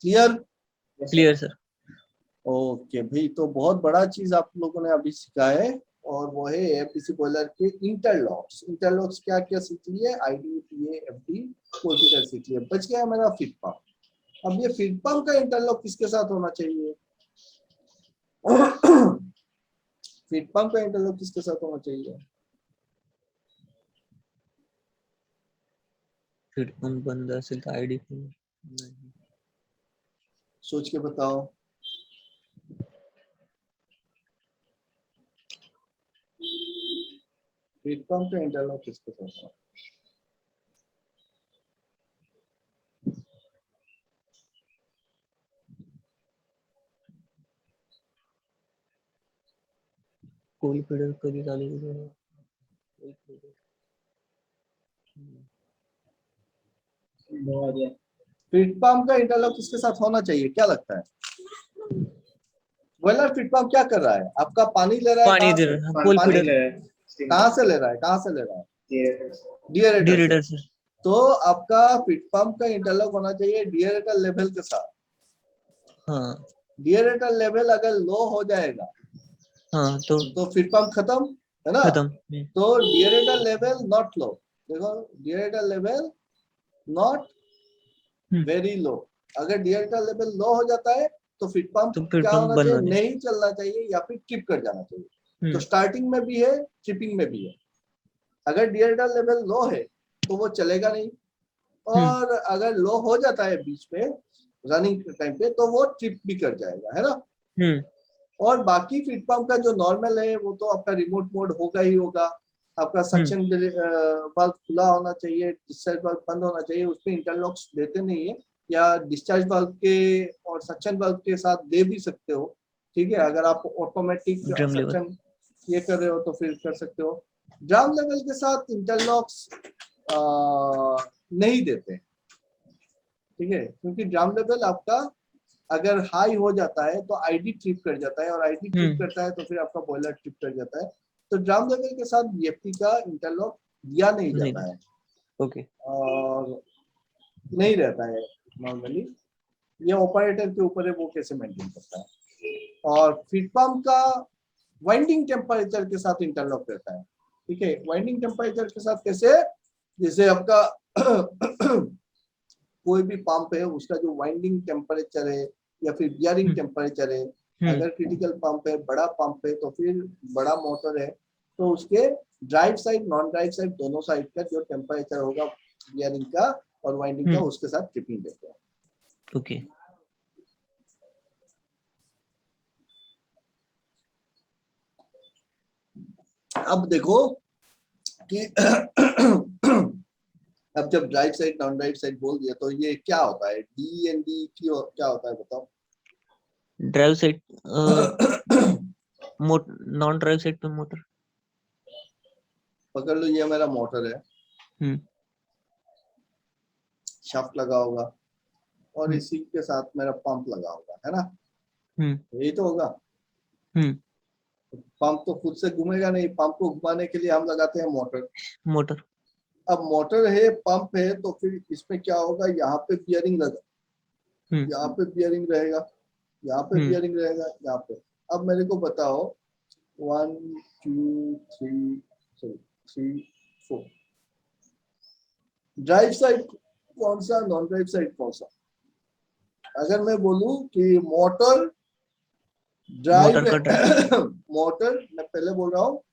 Clear? Clear sir. Okay भाई, तो बहुत बड़ा चीज आप लोगों ने अभी सीखा है, और वो है एपीसी बॉयलर के इंटरलॉक्स। इंटरलॉक्स क्या क्या सीख लिए? आईडी, पीए, एफडी, कोएफिशिएंट सीख लिए। बच गया मेरा फीड पंप। अब ये फीड पंप का इंटरलॉक किसके साथ होना चाहिए? फीड पंप का इंटरलॉक किसके साथ होना चाहिए? फीड पंप बंद असेल तर आयडी नाही। सोच के बताओ। फीड पंप का इंटरलॉक किसके साथ होना? कोई फीडर कधी चालू केलं? फीड पंप का इंटरलॉक किसके साथ होना चाहिए, क्या लगता है? बॉयलर फीड पंप क्या कर रहा है? आपका पानी ले रहा है, पाणी कहाँ दे से? कोल पानी फीडर कहाँ से ले रहा है? कहाँ से ले रहा है? डिएरेटर से। डिरेटर सर। तो आपका फीड पंप का इंटरलॉक होना चाहिए डिएरेटर लेवल के साथ। हाँ डिएरेटर लेवल अगर लो हो जाएगा हाँ तो फीड पंप खत्म, है ना? खत्म। तो डिएरेटर लेवल नॉट लो। देखो, deaerator level not very low. अगर डिएरेटर लेवल लो हो जाता है तो फीड पंप तो फीड क्या पंप होना बंद चाहिए? होने। नहीं चलना चाहिए, या फिर ट्रिप कर जाना चाहिए। तो स्टार्टिंग में भी है, ट्रिपिंग में भी है। अगर डिएरेटर लेवल लो है तो वो चलेगा नहीं, और अगर लो हो जाता है बीच में रनिंग टाइम पे तो वो ट्रिप भी कर जाएगा, है ना? और बाकी फीड पंप का जो नॉर्मल है वो तो आपका रिमोट मोड होगा ही होगा। आपका सक्शन वाल्व खुला होना चाहिए, डिस्चार्ज वाल्व बंद होना चाहिए। उसमें इंटरलॉक्स देते नहीं है, या डिस्चार्ज वाल्व के और सक्शन वाल्व के साथ दे भी सकते हो। ठीक है, अगर आप ऑटोमेटिक ड्रम लेवल। सक्शन ये कर रहे हो तो फिर कर सकते हो। ड्रम लेवल के साथ इंटरलॉक्स नहीं देते, ठीक है, क्योंकि ड्रम लेवल आपका अगर हाई हो जाता है तो आईडी ट्रिप कर जाता है, और आईडी ट्रिप करता है तो फिर आपका बॉयलर ट्रिप कर जाता है। तो ड्रम लेवल के साथ बीएफटी का इंटरलॉक दिया नहीं जाता है। ओके। और नहीं रहता है नॉर्मली, ये ऑपरेटर के ऊपर है वो कैसे मेंटेन करता है। और फीड पंप का वाइंडिंग टेम्परेचर के साथ इंटरलॉक रहता है। ठीक है, वाइंडिंग टेम्परेचर के साथ कैसे? जैसे आपका कोई भी पंप है उसका जो वाइंडिंग टेम्परेचर है या फिर बियरिंग टेम्परेचर है, अगर क्रिटिकल पंप है, बड़ा पंप है, तो फिर बड़ा मोटर है, तो उसके drive side non drive side दोनों साइड का जो टेम्परेचर होगा बियरिंग का और वाइंडिंग का, उसके साथ ट्रिपिंग देते हैं। ओके। अब देखो कि अब जब drive side non drive side बोल दिया तो ये क्या होता है? डी एंड डी क्या होता है बताओ? Drive side non drive side पे मोटर। पकड़ लो, ये मेरा मोटर है, शाफ्ट लगा होगा, और इसी के साथ मेरा पंप लगा होगा, है ना? यही तो होगा। पंप तो खुद से घूमेगा नहीं, पंप को घुमाने के लिए हम लगाते हैं मोटर। अब मोटर है, पंप है, तो फिर इसमें क्या होगा? यहाँ पे बियरिंग लगा, यहाँ पे बियरिंग रहेगा, यहाँ पे बियरिंग रहेगा, यहाँ पे। अब मेरे को बताओ 1 2 3 4 ड्राइव साइड कौन सा, नॉन ड्राइव साइड कौन सा? अगर मैं बोलूं कि मोटर ड्राइव मोटर, मैं पहले बोल रहा हूँ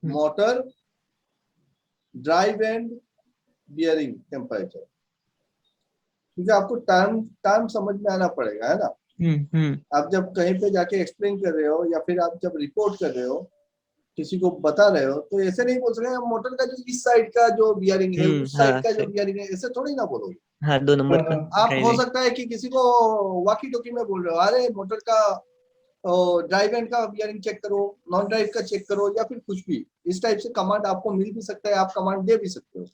motor drive and bearing temperature, क्योंकि आपको टाइम समझ में आना पड़ेगा, है ना? आप जब कहीं पे जाके एक्सप्लेन कर रहे हो या फिर आप जब रिपोर्ट कर रहे हो, किसी को बता रहे हो, तो ऐसे नहीं बोल सकते मोटर का जो इस साइड का जो बियरिंग है, उस साइड का जो बियरिंग है, ऐसे थोड़ी ना बोलोगे। हाँ, 2 नंबर का आप हो सकता है कि किसी को वाकी टोकी में बोल रहे हो, अरे मोटर का ड्राइव एंड का बियरिंग चेक करो, नॉन ड्राइव का चेक करो, या फिर कुछ भी इस टाइप से कमांड आपको मिल भी सकता है, आप कमांड दे भी सकते हो।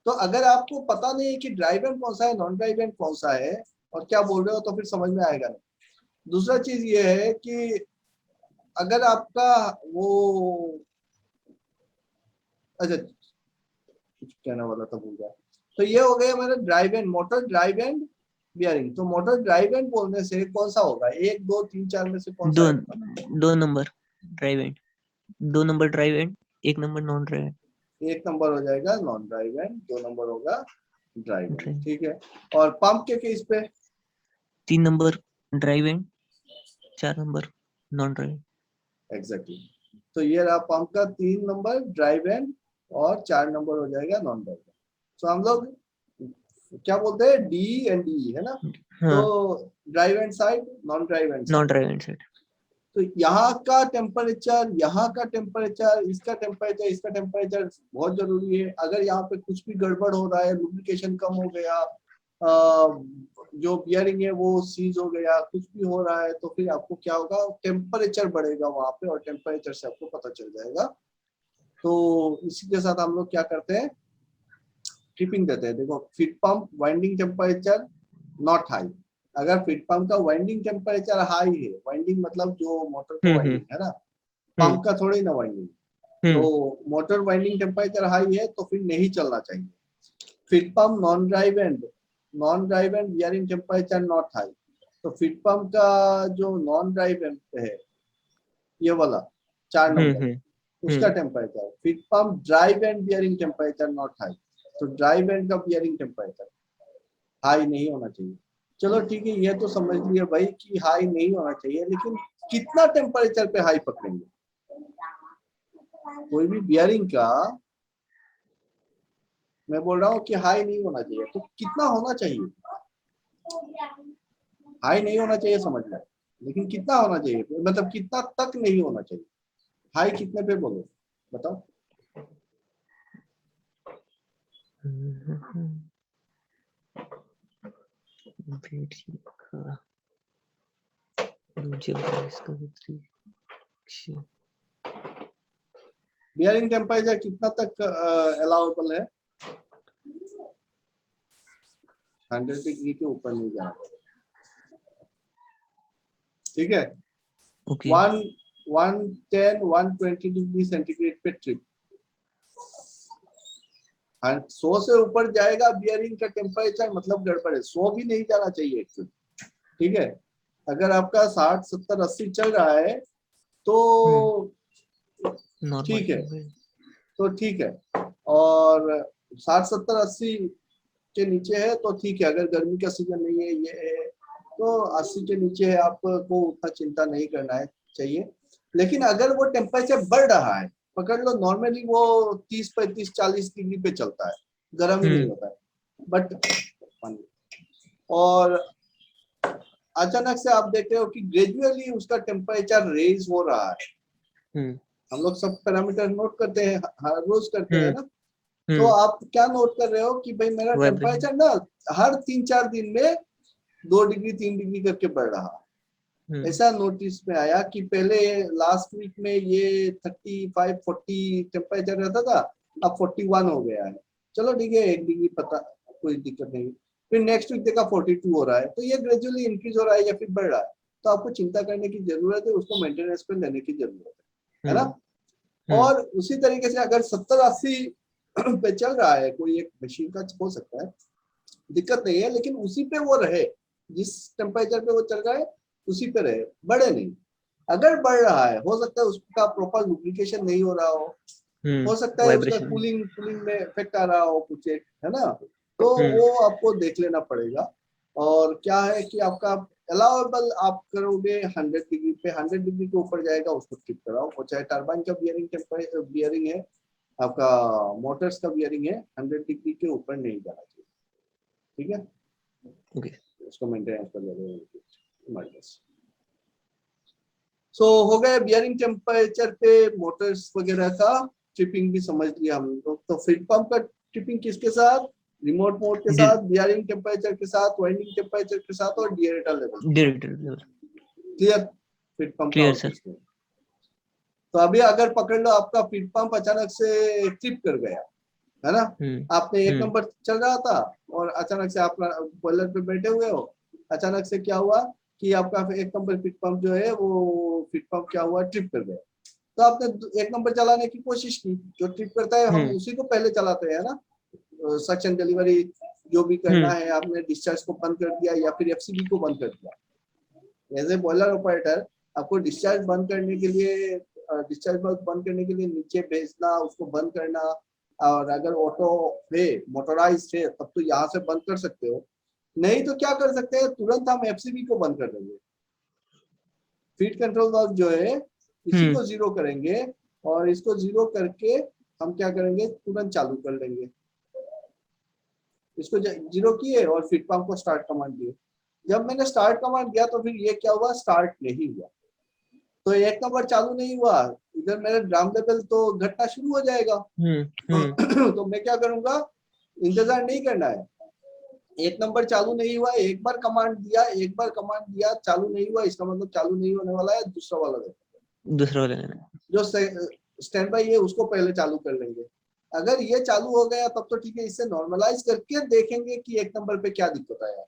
तो अगर आपको पता नहीं है कि ड्राइव एंड कौन सा है, नॉन ड्राइव एंड कौन सा है, और क्या बोल रहे हो, तो फिर समझ में आएगा नहीं। दूसरा चीज ये है कि अगर आपका वो, अच्छा कुछ कहना वाला था, भूल गया। तो ये हो गया मेरा drive and, motor drive and bearing. तो मोटर ड्राइव एंड बोलने से कौन सा होगा, 1 2 3 4 में से कौन सा दो है? 2 number drive and, 2 number drive and, 1 number non drive and. 1 number हो जाएगा नॉन ड्राइव एंड, 2 नंबर होगा ड्राइव एंड, ड्राइव। ठीक है। और पंप के केस पे 3 number drive and, 4 number non drive. Exactly. तो ये रहा पंप का 3 नंबर ड्राइव एंड और 4 नंबर हो जाएगा नॉन ड्राइव एंड। तो हम लोग क्या बोलते हैं, डी एंड डी है ना। तो हाँ, drive and side, non drive and non side. Drive and side. तो यहाँ का टेम्परेचर, यहाँ का टेम्परेचर, इसका टेम्परेचर, इसका टेम्परेचर बहुत जरूरी है। अगर यहाँ पे कुछ भी गड़बड़ हो रहा है, लुब्रिकेशन कम हो गया, जो बियरिंग है वो सीज हो गया, कुछ भी हो रहा है, तो फिर आपको क्या होगा, टेम्परेचर बढ़ेगा वहां पे, और टेम्परेचर से आपको पता चल जाएगा। तो इसी के साथ हम लोग क्या करते हैं, ट्रिपिंग देते हैं। देखो, feed pump winding temperature not high. अगर फीड पंप का वाइंडिंग टेम्परेचर हाई है, वाइंडिंग मतलब जो मोटर का हम्म वाइंडिंग है ना, पंप का थोड़ी ना वाइंडिंग, तो मोटर वाइंडिंग टेम्परेचर हाई है तो फिर नहीं चलना चाहिए। Feed pump non drive and, non drive and bearing temperature not high. तो फीड पंप का जो नॉन ड्राइव एंड है, ये वाला 4 नंबर, उसका temperature, feed pump drive and bearing temperature not high. तो ड्राइव एंड का बियरिंग टेम्परेचर हाई नहीं होना चाहिए। चलो ठीक है, ये तो समझ लिया भाई कि हाई नहीं होना चाहिए, लेकिन कितना टेम्परेचर पे हाई पकड़ेंगे? कोई भी बियरिंग का मैं बोल रहा हूँ कि हाई नहीं होना चाहिए, तो कितना होना चाहिए? हाई नहीं होना चाहिए समझ लो, लेकिन कितना होना चाहिए, मतलब कितना तक नहीं होना चाहिए? हाई कितने पे बोलो, बताओ। बियरिंग टेम्परेचर कितना तक अलाउेबल है? 100 डिग्री के ऊपर नहीं जाना, ठीक है। ओके। 110 120 डिग्री सेंटीग्रेड पे ट्रिप, 100 से ऊपर जाएगा बियरिंग का टेम्परेचर, मतलब गड़बड़ है। 100 भी नहीं जाना चाहिए एक्चुअली, ठीक है। अगर आपका 60 70 80 चल रहा है तो नॉर्मल ठीक है, तो ठीक है। और 60 70 80 के नीचे है तो ठीक है, अगर गर्मी का सीजन नहीं है, ये है, तो 80 के नीचे है, आपको उतना चिंता नहीं करना है चाहिए। लेकिन अगर वो टेम्परेचर बढ़ रहा है, पकड़ लो नॉर्मली वो 30 35 40 डिग्री पे चलता है, गर्म ही नहीं होता है, बट और अचानक से आप देख रहे हो कि ग्रेजुअली उसका टेम्परेचर रेज हो रहा है। हम लोग सब पैरामीटर नोट करते हैं, हर रोज करते हैं ना। तो आप क्या नोट कर रहे हो कि भाई मेरा टेम्परेचर ना हर 3 4 दिन में 2 डिग्री 3 डिग्री करके बढ़ रहा। ऐसा नोटिस में आया कि पहले लास्ट वीक में ये 35 40 टेम्परेचर रहता था, अब 41 हो गया है। चलो ठीक है, 1 डिग्री पता, कोई दिक्कत नहीं। फिर नेक्स्ट वीक देखा 42 हो रहा है, तो ये ग्रेजुअली इंक्रीज हो रहा है या फिर बढ़ रहा है, तो आपको चिंता करने की जरूरत है, उसको मेंटेनेंस पे लेने की जरूरत है ना। और उसी तरीके से अगर 70 80 पे चल रहा है, कोई एक मशीन का हो सकता है, दिक्कत नहीं है, लेकिन उसी पे वो रहे, जिस टेम्परेचर पे वो चल रहा है उसी पे रहे, बढ़े नहीं। अगर बढ़ रहा है, हो सकता है उसका प्रॉपर लुब्रिकेशन नहीं हो रहा हो सकता है उसका कूलिंग कूलिंग में इफेक्ट आ रहा हो कुछ एक, है ना। तो वो आपको देख लेना पड़ेगा। और क्या है कि आपका अलाउेबल आप करोगे 100 डिग्री पे, 100 डिग्री के ऊपर जाएगा उसको ट्रिप कराओ, वो चाहे टरबाइन का बियरिंग टेम्परेचर बियरिंग है, आपका मोटर्स का बियरिंग है, 100 डिग्री के ऊपर नहीं जाना चाहिए, ठीक है। उसको मेंटेनेंस कर लेंगे। सो हो गए बियरिंग टेम्परेचर पे मोटर्स वगैरह का ट्रिपिंग भी समझ लिया हम लोग। तो फीड पंप का ट्रिपिंग किसके साथ, रिमोट मोड के साथ, बियरिंग टेम्परेचर के साथ, वाइंडिंग टेम्परेचर के साथ, और deaerator level. Clear? Feed pump का और कुछ नहीं। तो अभी अगर पकड़ लो आपका फीड पंप अचानक से ट्रिप कर गया, है ना, आपने 1 नंबर चल रहा था और अचानक से आप बॉयलर पे बैठे हुए हो, अचानक से क्या हुआ कि आपका 1 नंबर फीड पंप जो है वो फीड पंप क्या हुआ, ट्रिप कर गया। तो आपने 1 नंबर चलाने की कोशिश की, जो ट्रिप करता है हम उसी को पहले चलाते हैं ना, सक्शन डिलीवरी जो भी करना है, आपने डिस्चार्ज को बंद कर दिया या फिर एफसीबी को बंद कर दिया। एज ए बॉयलर ऑपरेटर आपको डिस्चार्ज बंद करने के लिए, डिस्चार्ज बंद करने के लिए नीचे भेजना, उसको बंद करना, और अगर ऑटो है, मोटराइज है, तब तो यहाँ से बंद कर सकते हो। नहीं तो क्या कर सकते हैं, तुरंत हम एफसीबी को बंद कर देंगे। फीड कंट्रोल वाल्व जो है इसी को जीरो करेंगे, और इसको जीरो करके हम क्या करेंगे, तुरंत चालू कर लेंगे। इसको जीरो किए और फीड पंप को स्टार्ट कमांड दिए। जब मैंने स्टार्ट कमांड दिया तो फिर ये क्या हुआ, स्टार्ट नहीं हुआ। तो एक नंबर चालू नहीं हुआ, इधर मेरा ड्राम लेवल तो घटना शुरू हो जाएगा। तो मैं क्या करूंगा, इंतजार नहीं करना है। एक नंबर चालू नहीं हुआ, एक बार कमांड दिया, चालू नहीं हुआ, इसका मतलब चालू नहीं होने वाला है, दूसरा वाला जो स्टैंड बाई है उसको पहले चालू कर लेंगे। अगर ये चालू हो गया तब तो ठीक है, इससे नॉर्मलाइज करके देखेंगे कि एक नंबर पे क्या दिक्कत आया।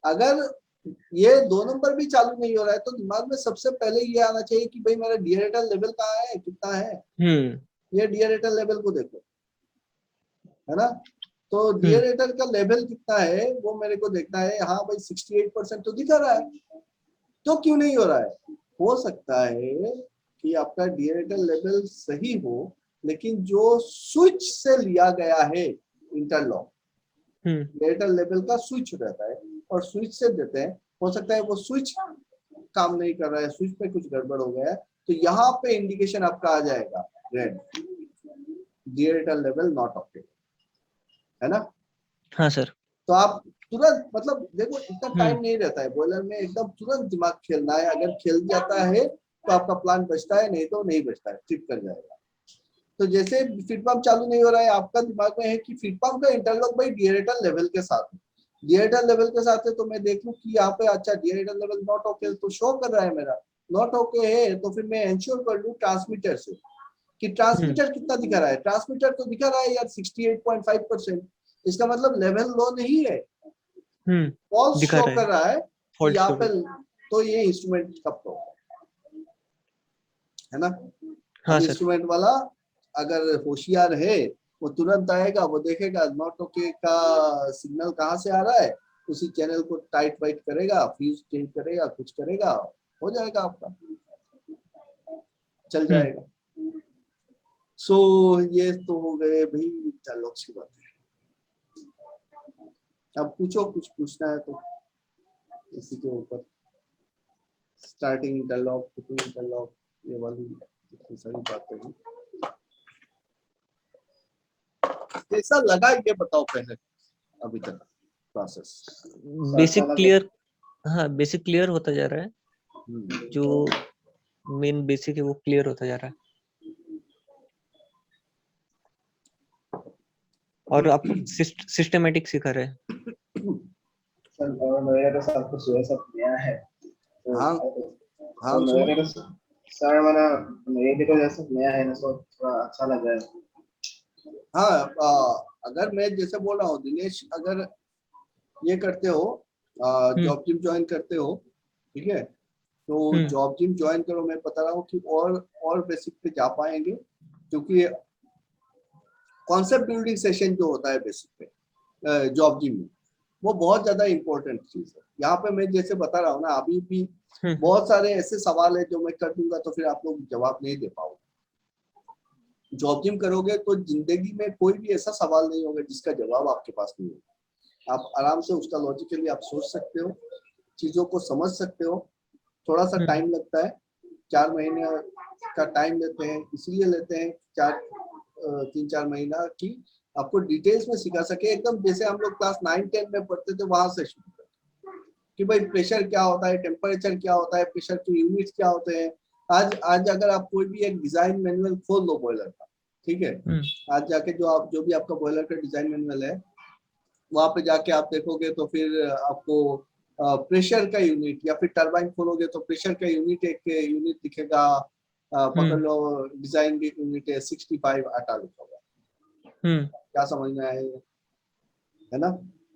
अगर ये 2 नंबर भी चालू नहीं हो रहा है तो दिमाग में सबसे पहले ये आना चाहिए कि भाई मेरा डीएरेटर लेवल कहाँ है, कितना है। ये डीएरेटर लेवल को देखो, है ना। तो डीएरेटर का लेवल कितना है वो मेरे को देखना है। हाँ भाई 68% तो दिखा रहा है, तो क्यों नहीं हो रहा है। हो सकता है कि आपका डीएरेटर लेवल सही हो, लेकिन जो स्विच से लिया गया है इंटरलॉक, डीएरेटर लेवल का स्विच रहता है और स्विच से देते हैं, हो सकता है वो स्विच काम नहीं कर रहा है, स्विच पे कुछ गड़बड़ हो गया है, तो यहाँ पे इंडिकेशन आपका आ जाएगा रेड, डीएरेटर लेवल नॉट ओके, है ना। हाँ सर। तो आप तुरंत, मतलब देखो इतना टाइम नहीं रहता है बॉयलर में, एकदम तुरंत दिमाग खेलना है। अगर खेल जाता है तो आपका प्लान बचता है, नहीं तो नहीं बचता है, ट्रिप कर जाएगा। तो जैसे फीड पंप चालू नहीं हो रहा है, आपका दिमाग में है कि फीड पंप का इंटरलॉक भाई डीएरेटर लेवल के साथ है, डीएरेटर लेवल के साथ है, तो मैं देख लूं कि यहाँ पे अच्छा डीएरेटर लेवल नॉट ओके तो शो कर रहा है, मेरा नॉट ओके है, तो फिर मैं इंश्योर कर लूं ट्रांसमीटर से कि ट्रांसमीटर कितना दिखा रहा है। ट्रांसमीटर तो दिखा रहा है यार 68.5%, इसका मतलब लेवल लो नहीं है, फॉल्स शो कर रहा है कि यहाँ पे, तो ये इंस्ट्रूमेंट का प्रॉब्लम है ना। अब इंस्ट्रूमेंट वाला अगर होशियार है वो तुरंत आएगा, वो देखेगा नॉट ओके का सिग्नल कहाँ से आ रहा है, उसी चैनल को टाइट वाइट करेगा, फ्यूज चेंज करेगा, कुछ करेगा, हो जाएगा आपका, चल जाएगा। सो ये तो हो गए भाई इंटरलॉक की बात है। अब पूछो, कुछ पूछना है तो इसी के ऊपर, स्टार्टिंग इंटरलॉक, फिटिंग इंटरलॉक, ये वाली सारी बातें हैं। कैसा लगा ये बताओ पहले अभी तक प्रोसेस। बेसिक क्लियर, हाँ बेसिक क्लियर होता जा रहा है, जो मेन बेसिक है वो क्लियर होता जा रहा है। और आप सिस्टमैटिक सिखा रहे हैं सर। और मेरे तो सब कुछ ये सब नया है, तो हाँ हाँ तो मेरे को सर मेरे भी तो जैसे नया है ना, तो थोड़ा अच्छा लग रहा है। हाँ अगर मैं जैसे बोल रहा हूँ दिनेश, अगर ये करते हो, जॉब जिम ज्वाइन करते हो, ठीक है, तो जॉब जिम ज्वाइन करो। मैं बता रहा हूँ कि और बेसिक पे जा पाएंगे, क्योंकि कॉन्सेप्ट बिल्डिंग सेशन जो होता है बेसिक पे जॉब जिम में, वो बहुत ज्यादा इंपॉर्टेंट चीज है। यहाँ पे मैं जैसे बता रहा हूँ ना, अभी भी बहुत सारे ऐसे सवाल है जो मैं कर दूंगा तो फिर आप लोग जवाब नहीं दे पाओगे। जॉब जिम करोगे तो जिंदगी में कोई भी ऐसा सवाल नहीं होगा जिसका जवाब आपके पास नहीं होगा। आप आराम से उसका लॉजिकली आप सोच सकते हो, चीजों को समझ सकते हो। थोड़ा सा टाइम लगता है, 4 महीने का टाइम लेते हैं, इसलिए लेते हैं 3-4 महीना की आपको डिटेल्स में सिखा सके, एकदम जैसे हम लोग क्लास 9-10 में पढ़ते थे वहां से शुरू करते कि भाई प्रेशर क्या होता है, टेम्परेचर क्या होता है, प्रेशर के यूनिट्स क्या होते हैं। आज अगर आप कोई भी एक डिजाइन मैनुअल खोल लो बॉयलर का, ठीक है, आज जाके जो भी आपका बॉयलर का डिजाइन मैनुअल है वहां पे जाके आप देखोगे तो फिर आपको प्रेशर का यूनिट, या फिर टरबाइन खोलोगे तो प्रेशर का यूनिट, एक यूनिट दिखेगा, पकड़ लो डिजाइन की यूनिट है 65 आटा लिखा हुआ। क्या समझ में आया, है ना।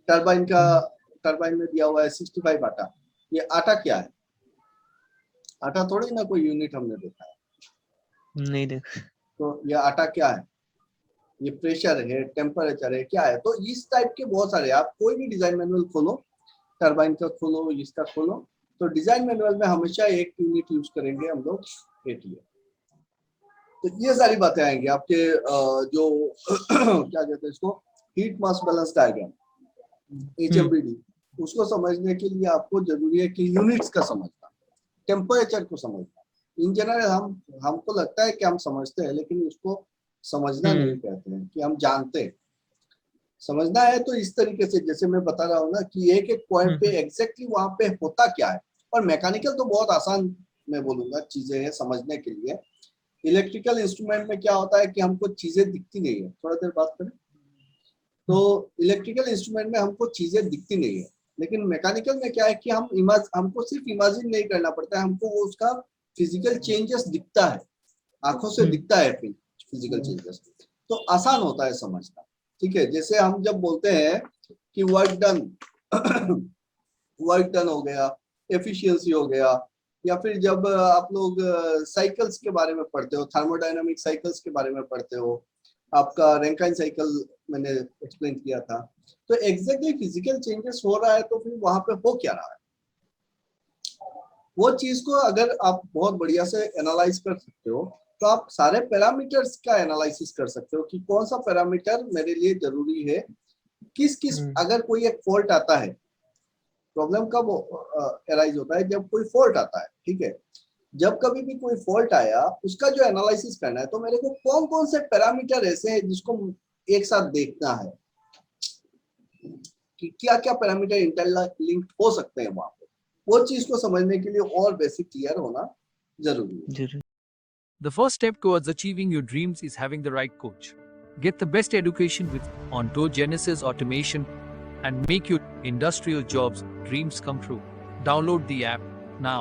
टरबाइन में दिया हुआ है 65 आटा, ये आटा क्या है, आटा थोड़ी ना कोई यूनिट हमने देखा है, नहीं देखा। तो ये आटा क्या है, ये प्रेशर है, टेम्परेचर है, क्या है। तो इस टाइप के बहुत सारे, आप कोई भी डिजाइन मैनुअल खोलो, टरबाइन का खोलो, इसका खोलो, तो डिजाइन मैनुअल में हमेशा एक यूनिट यूज करेंगे हम लोग, ATA। तो ये सारी बातें आएंगी आपके जो क्या कहते हैं इसको, heat mass balance diagram, HMBD, उसको समझने के लिए आपको जरूरी है कि यूनिट्स का समझना, टेम्परेचर को समझना। इन जनरल हमको लगता है कि हम समझते हैं, लेकिन उसको समझना नहीं कहते हैं कि हम जानते हैं। समझना है तो इस तरीके से, जैसे मैं बता रहा हूँ ना कि एक एक पॉइंट पे एग्जैक्टली वहां पे होता क्या है। और मैकेनिकल तो बहुत आसान मैं बोलूंगा चीजें हैं समझने के लिए। इलेक्ट्रिकल इंस्ट्रूमेंट में क्या होता है कि हमको चीजें दिखती नहीं है, थोड़ा देर बात करें। तो इलेक्ट्रिकल इंस्ट्रूमेंट में हमको चीजें दिखती नहीं है, लेकिन मैकेनिकल में क्या है कि हमको सिर्फ इमेजिन नहीं करना पड़ता है, हमको वो उसका फिजिकल चेंजेस दिखता है, आंखों से दिखता है फिजिकल चेंजेस, तो आसान होता है समझना। ठीक है, जैसे हम जब बोलते हैं कि वर्क डन हो गया, एफिशिएंसी हो गया, या फिर जब आप लोग साइकिल्स के बारे में पढ़ते हो, थर्मोडायनामिक साइकिल्स के बारे में पढ़ते हो, आपका रैंकाइन साइकिल मैंने एक्सप्लेन किया था, तो एग्जैक्टली फिजिकल चेंजेस हो रहा है तो फिर वहां पे हो क्या रहा है, वो चीज को अगर आप बहुत बढ़िया से एनालाइज कर सकते हो तो आप सारे पैरामीटर्स का एनालिसिस कर सकते हो कि कौन सा पैरामीटर मेरे लिए जरूरी है, किस अगर कोई एक फॉल्ट आता है, प्रॉब्लम कब अराइज होता है जब कोई फॉल्ट आता है। ठीक है, जब कभी भी कोई फॉल्ट आया उसका जो एनालिसिस करना है, तो मेरे को कौन कौन से पैरामीटर ऐसे हैं जिसको एक साथ देखना है कि क्या क्या पैरामीटर इंटरलिंक्ड हो सकते हैं वहां पे, वो चीज को समझने के लिए और बेसिक क्लियर होना जरूरी है। The first step towards achieving your dreams is having the right coach. Get the best education with Ontogenesis Automation and make your industrial jobs dreams come true. Download the app now.